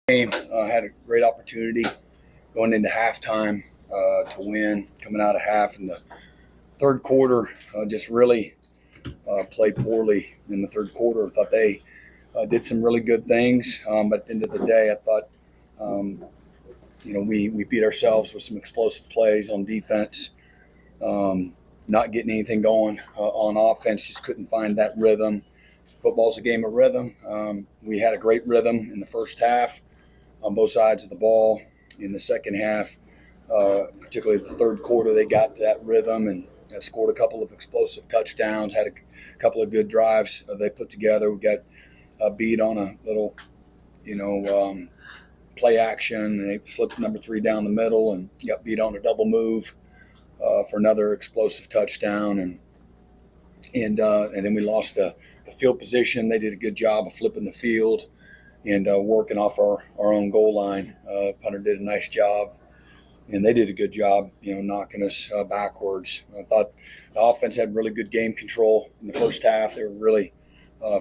Game had a great opportunity going into halftime to win, coming out of half in the third quarter. Just really played poorly in the third quarter. I thought they did some really good things, but at the end of the day, I thought we beat ourselves with some explosive plays on defense. Not getting anything going on offense, just couldn't find that rhythm. Football's a game of rhythm. We had a great rhythm in the first half on both sides of the ball. In the second half, particularly the third quarter, they got to that rhythm and scored a couple of explosive touchdowns, had a couple of good drives they put together. We got beat on a little, play action, and they slipped number 3 down the middle and got beat on a double move for another explosive touchdown. And then we lost the field position. They did a good job of flipping the field and working off our own goal line. Punter did a nice job, and they did a good job, knocking us backwards. I thought the offense had really good game control in the first half. They were really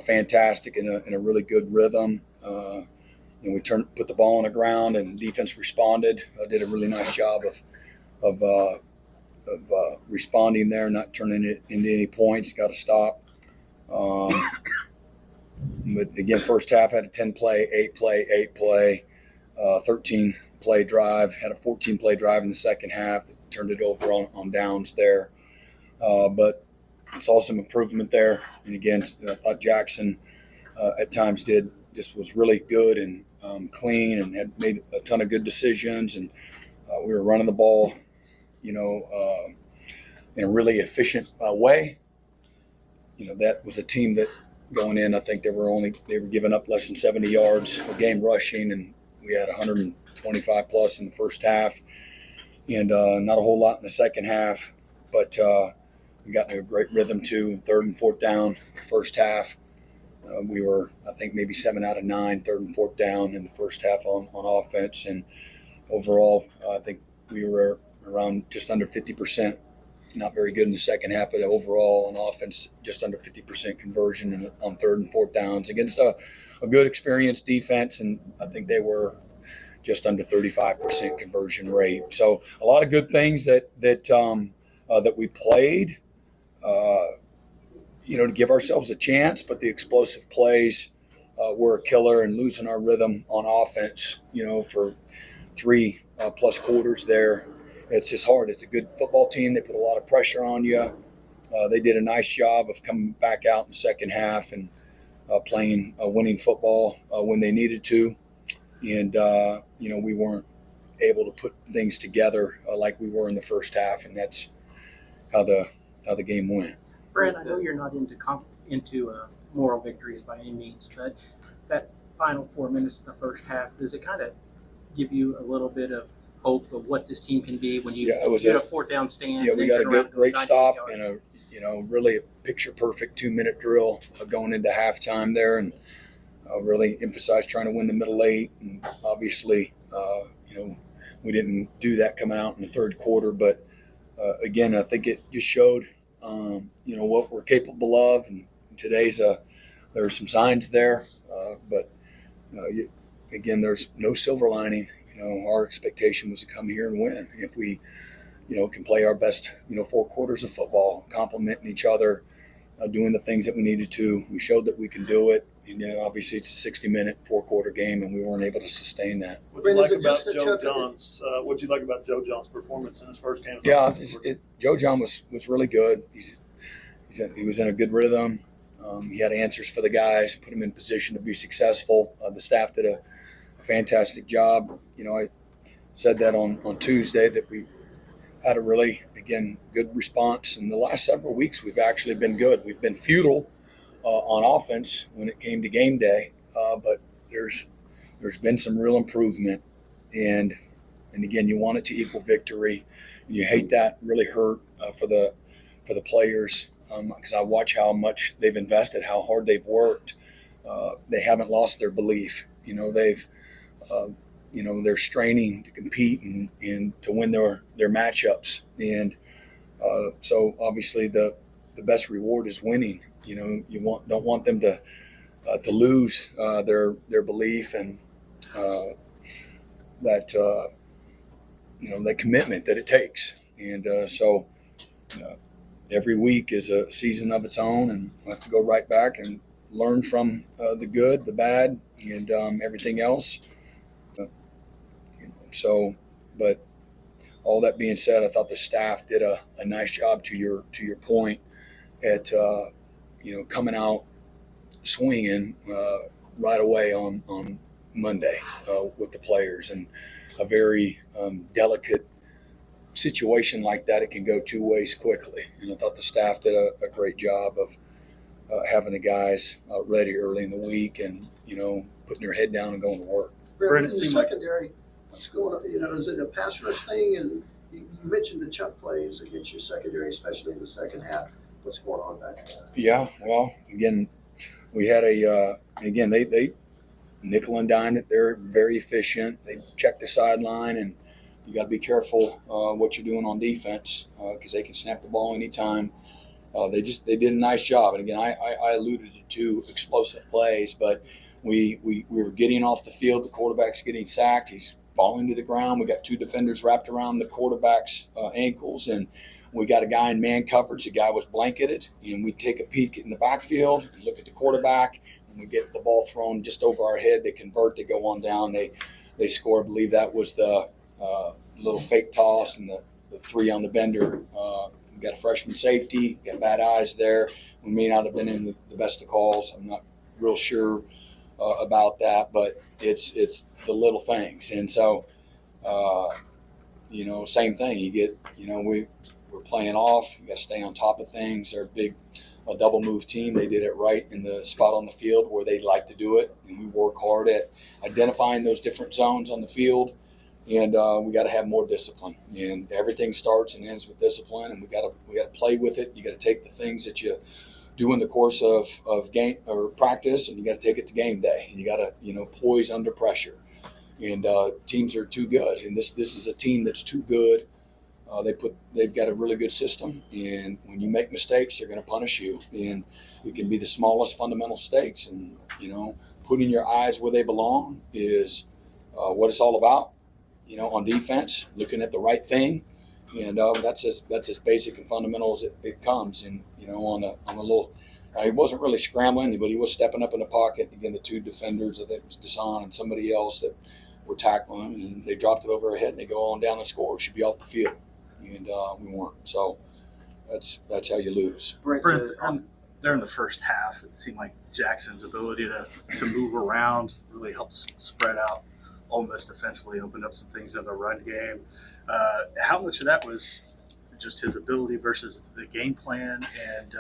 fantastic in a really good rhythm. We put the ball on the ground, and defense responded. Did a really nice job of responding there, not turning it into any points. Got to stop. But again, first half had a 10-play, 8-play, 13-play drive. Had a 14-play drive in the second half that turned it over on downs there. But I saw some improvement there. And again, I thought Jackson at times was really good and clean and had made a ton of good decisions. And we were running the ball, in a really efficient way. That was a team that going in, I think they were giving up less than 70 yards a game rushing, and we had 125 plus in the first half, and not a whole lot in the second half. But we got into a great rhythm too. Third and fourth down, first half. We were, I think, maybe 7 out of 9, third and fourth down in the first half on offense. And overall, I think we were around just under 50%. Not very good in the second half, but overall on offense, just under 50% conversion on third and fourth downs against a good experienced defense. And I think they were just under 35% conversion rate. So a lot of good things that we played, to give ourselves a chance, but the explosive plays were a killer, and losing our rhythm on offense, for 3 plus quarters there. It's just hard. It's a good football team. They put a lot of pressure on you. They did a nice job of coming back out in the second half and playing winning football when they needed to. And, we weren't able to put things together like we were in the first half, and that's how the game went. Brent, I know you're not into moral victories by any means, but that final 4 minutes of the first half, does it kind of give you a little bit of hope of what this team can be when you get a fourth down stand? Yeah, we got a great stop and really a picture perfect 2-minute drill going into halftime there, and really emphasized trying to win the middle 8. And obviously, we didn't do that coming out in the third quarter, but again, I think it just showed what we're capable of. And today's there are some signs there, but again, there's no silver lining. Our expectation was to come here and win. If we, can play our best, 4 quarters of football, complementing each other, doing the things that we needed to. We showed that we can do it. Obviously it's a 60-minute 4-quarter game, and we weren't able to sustain that. What do you like about Joe John's? What do you like about Joe John's performance in his first game? Yeah, Joe John was really good. He was in a good rhythm. He had answers for the guys, put him in position to be successful. The staff did a fantastic job. I said that on Tuesday that we had a really, again, good response. In the last several weeks, we've actually been good. We've been futile on offense when it came to game day, but there's been some real improvement. And again, you want it to equal victory. You hate that really hurt for the players because I watch how much they've invested, how hard they've worked. They haven't lost their belief. They're straining to compete and to win their matchups. And so obviously the best reward is winning. You don't want them to lose their belief and that commitment that it takes. And so every week is a season of its own, and we'll have to go right back and learn from the good, the bad, and everything else. So, but all that being said, I thought the staff did a nice job to your point at coming out swinging right away on Monday with the players, and a very delicate situation like that, it can go two ways quickly. And I thought the staff did a great job of having the guys ready early in the week, and putting their head down and going to work. Brent, in the secondary, what's going on? Is it a pass rush thing? And you mentioned the chuck plays against your secondary, especially in the second half. What's going on back there? Yeah, well, again, we had they nickel and dime it. They're very efficient. They check the sideline, and you got to be careful what you're doing on defense because they can snap the ball anytime. They did a nice job. And again, I alluded to explosive plays, but we were getting off the field. The quarterback's getting sacked. He's falling to the ground. We got two defenders wrapped around the quarterback's ankles, and we got a guy in man coverage. The guy was blanketed, and we take a peek in the backfield and look at the quarterback, and we get the ball thrown just over our head. They convert. They go on down. They score. I believe that was the little fake toss and the three on the bender. We got a freshman safety. Got bad eyes there. We may not have been in the best of calls. I'm not real sure about that, but it's the little things. And so, same thing. You get, we're playing off. You got to stay on top of things. They're a double move team. They did it right in the spot on the field where they like to do it, and we work hard at identifying those different zones on the field. And we got to have more discipline. And everything starts and ends with discipline. And we got to play with it. You got to take the things that you do in the course of game or practice, and you got to take it to game day. And you got to poise under pressure. And teams are too good. And this is a team that's too good. They've got a really good system. And when you make mistakes, they're going to punish you. And it can be the smallest fundamental mistakes. And putting your eyes where they belong is what it's all about. On defense, looking at the right thing, and that's as basic and fundamental as it comes. And on a little, he wasn't really scrambling, but he was stepping up in the pocket. Again, the two defenders, I think it was Desan and somebody else, that were tackling, and they dropped it over our head, and they go on down and score. We should be off the field, and we weren't. So that's how you lose. Brent, there in the first half, it seemed like Jackson's ability to move around really helps spread out Ole Miss defensively, opened up some things in the run game. How much of that was just his ability versus the game plan, and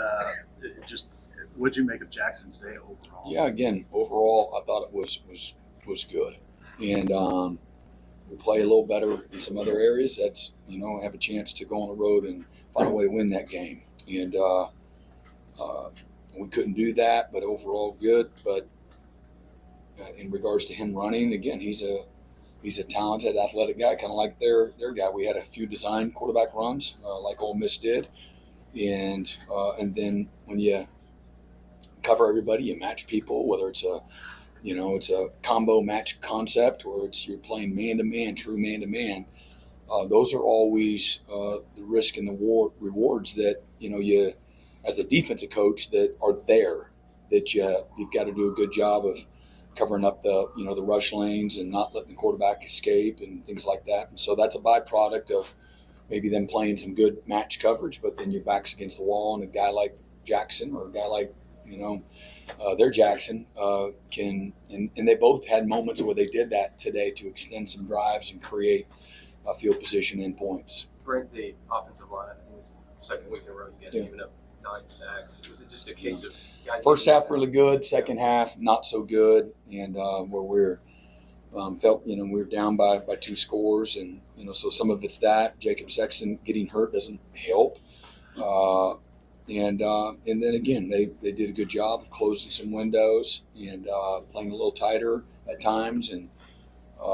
what'd you make of Jackson's day overall? Yeah, again, overall, I thought it was good, and we play a little better in some other areas. That's have a chance to go on the road and find a way to win that game, and we couldn't do that. But overall, good. But in regards to him running, again, he's a talented, athletic guy, kind of like their guy. We had a few design quarterback runs, like Ole Miss did, and then when you cover everybody, you match people, whether it's a combo match concept or you're playing man to man, true man to man. Those are always the risk and the rewards that you, as a defensive coach, that are there. That you've got to do a good job of covering up the rush lanes and not letting the quarterback escape and things like that. And so that's a byproduct of maybe them playing some good match coverage, but then your back's against the wall, and a guy like Jackson or a guy like their Jackson can. And they both had moments where they did that today to extend some drives and create field position and points. Brent, the offensive line, I think it's second week in a row you guys giving up 9 sacks. Was it just a case of guys? First half really good, second half not so good, and where we're felt we were down by 2 scores, and so some of it's that Jacob Sexton getting hurt doesn't help, and then again they did a good job of closing some windows and playing a little tighter at times, and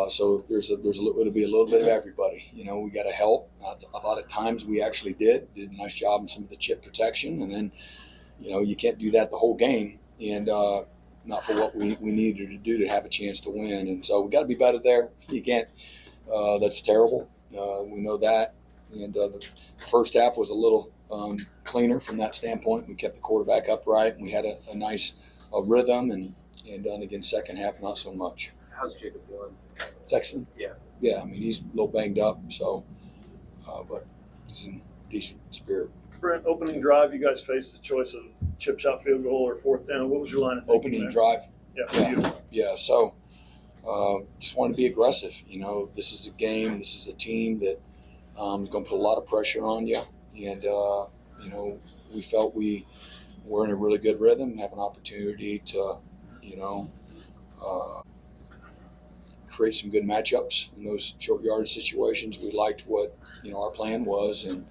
so it'll be a little bit of everybody. We got to help. I thought at times we actually did a nice job in some of the chip protection, and then you can't do that the whole game, and not for what we needed to do to have a chance to win. And so we got to be better there. You can't That's terrible. We know that. And the first half was a little cleaner from that standpoint. We kept the quarterback upright, and we had a nice rhythm. And then again, second half, not so much. How's Jacob doing? It's excellent. Yeah. Yeah, I mean, he's a little banged up, so, but he's in decent spirit. Brent, opening drive, you guys faced the choice of chip shot field goal or fourth down. What was your line of thinking Opening there? drive. Yeah, for you. Yeah, so just want to be aggressive. You know, this is a game, this is a team that is going to put a lot of pressure on you. And, you know, we felt we were in a really good rhythm, have an opportunity to, you know, create some good matchups in those short yardage situations. We liked what, you know, our plan was. And,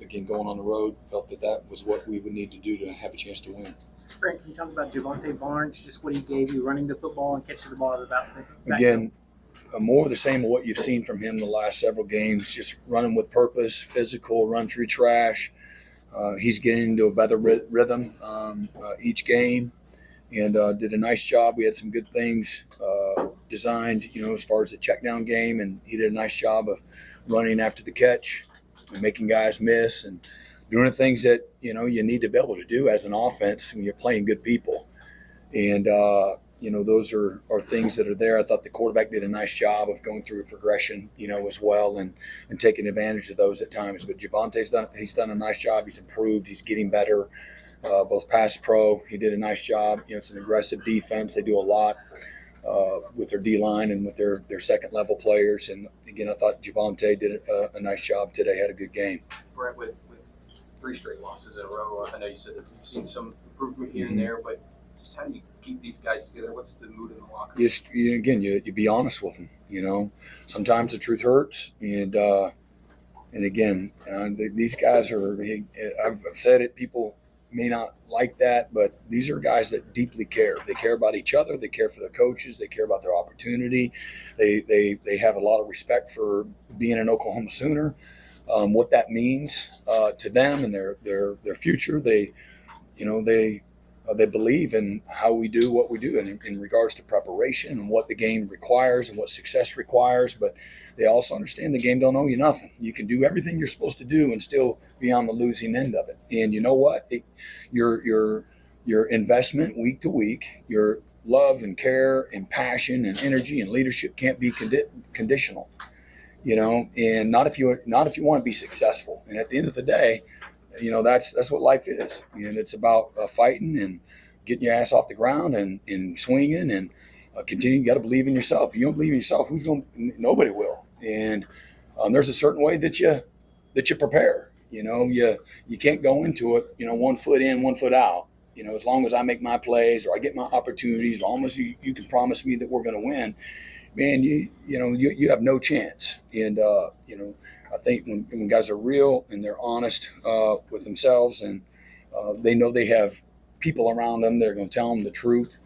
again, going on the road, felt that was what we would need to do to have a chance to win. Brent, can you talk about Javonte Barnes, just what he gave you running the football and catching the ball at about the Again, more of the same of what you've seen from him the last several games, just running with purpose, physical, run through trash. He's getting into a better rhythm each game and did a nice job. We had some good things designed, you know, as far as the check down game, and he did a nice job of running after the catch and making guys miss and doing the things that, you know, you need to be able to do as an offense when you're playing good people. And, you know, those are things that are there. I thought the quarterback did a nice job of going through a progression, you know, as well and taking advantage of those at times. But Javonte's done a nice job. He's improved. He's getting better, both pass pro. He did a nice job. You know, it's an aggressive defense. They do a lot with their D-line and with their second-level players. And, again, I thought Javonte did a nice job today, had a good game. Brent, with 3 straight losses in a row, I know you said that you've seen some improvement here and there, but just how do you keep these guys together? What's the mood in the locker room? Just, you be honest with them. You know, sometimes the truth hurts, and again, these guys are. I've said it. People may not like that, but these are guys that deeply care. They care about each other. They care for their coaches. They care about their opportunity. They have a lot of respect for being an Oklahoma Sooner. What that means to them and their future. They believe in how we do what we do in regards to preparation and what the game requires and what success requires. But they also understand the game don't owe you nothing. You can do everything you're supposed to do and still be on the losing end of it. And you know what? Your investment week to week, your love and care and passion and energy and leadership can't be conditional. You know, and not if you want to be successful. And at the end of the day, you know, that's what life is. And it's about fighting and getting your ass off the ground and swinging and continue. You got to believe in yourself. If you don't believe in yourself, nobody will. And there's a certain way that you prepare. You know, you can't go into it, you know, 1 foot in, 1 foot out. You know, as long as I make my plays or I get my opportunities, as long as you can promise me that we're going to win, man, you have no chance. And, you know, I think when guys are real and they're honest with themselves and they know they have people around them that are going to tell them the truth,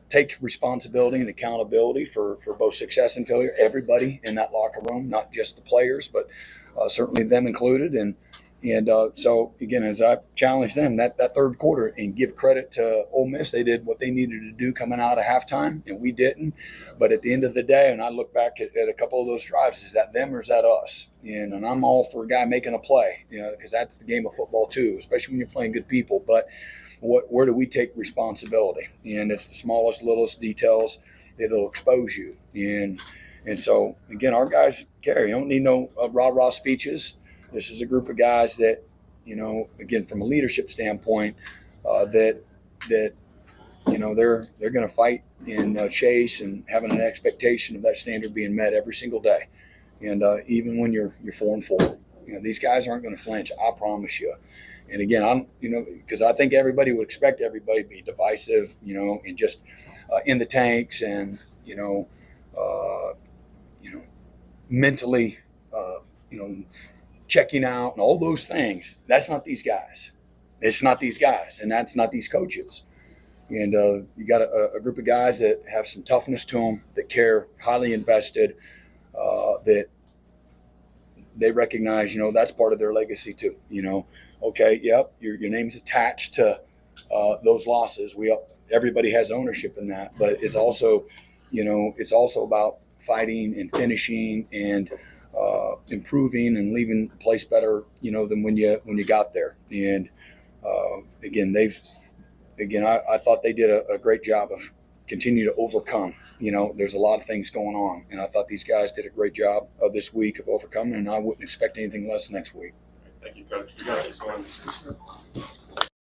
take responsibility and accountability for both success and failure, everybody in that locker room, not just the players, but certainly them included. And so, again, as I challenge them, that third quarter and give credit to Ole Miss, they did what they needed to do coming out of halftime, and we didn't. But at the end of the day, and I look back at a couple of those drives, is that them or is that us? And I'm all for a guy making a play, you know, because that's the game of football too, especially when you're playing good people. But where do we take responsibility? And it's the smallest, littlest details that'll expose you. And so, again, our guys care. You don't need no rah-rah speeches. This is a group of guys that, you know, again, from a leadership standpoint, that you know they're going to fight and chase and having an expectation of that standard being met every single day. And even when you're 4-4, you know, these guys aren't going to flinch. I promise you. And again, because I think everybody would expect everybody to be divisive, you know, and just in the tanks and mentally, checking out and all those things. That's not these guys. It's not these guys, and that's not these coaches. And you got a group of guys that have some toughness to them, that care, highly invested, that they recognize, you know, that's part of their legacy too. You know, okay, yep, your name's attached to those losses. Everybody has ownership in that, but it's also, it's also about fighting and finishing and improving and leaving the place better, than when you got there. And I thought they did a great job of continue to overcome. There's a lot of things going on, and I thought these guys did a great job of this week of overcoming, and I wouldn't expect anything less next week. Thank you, Coach. We got this one.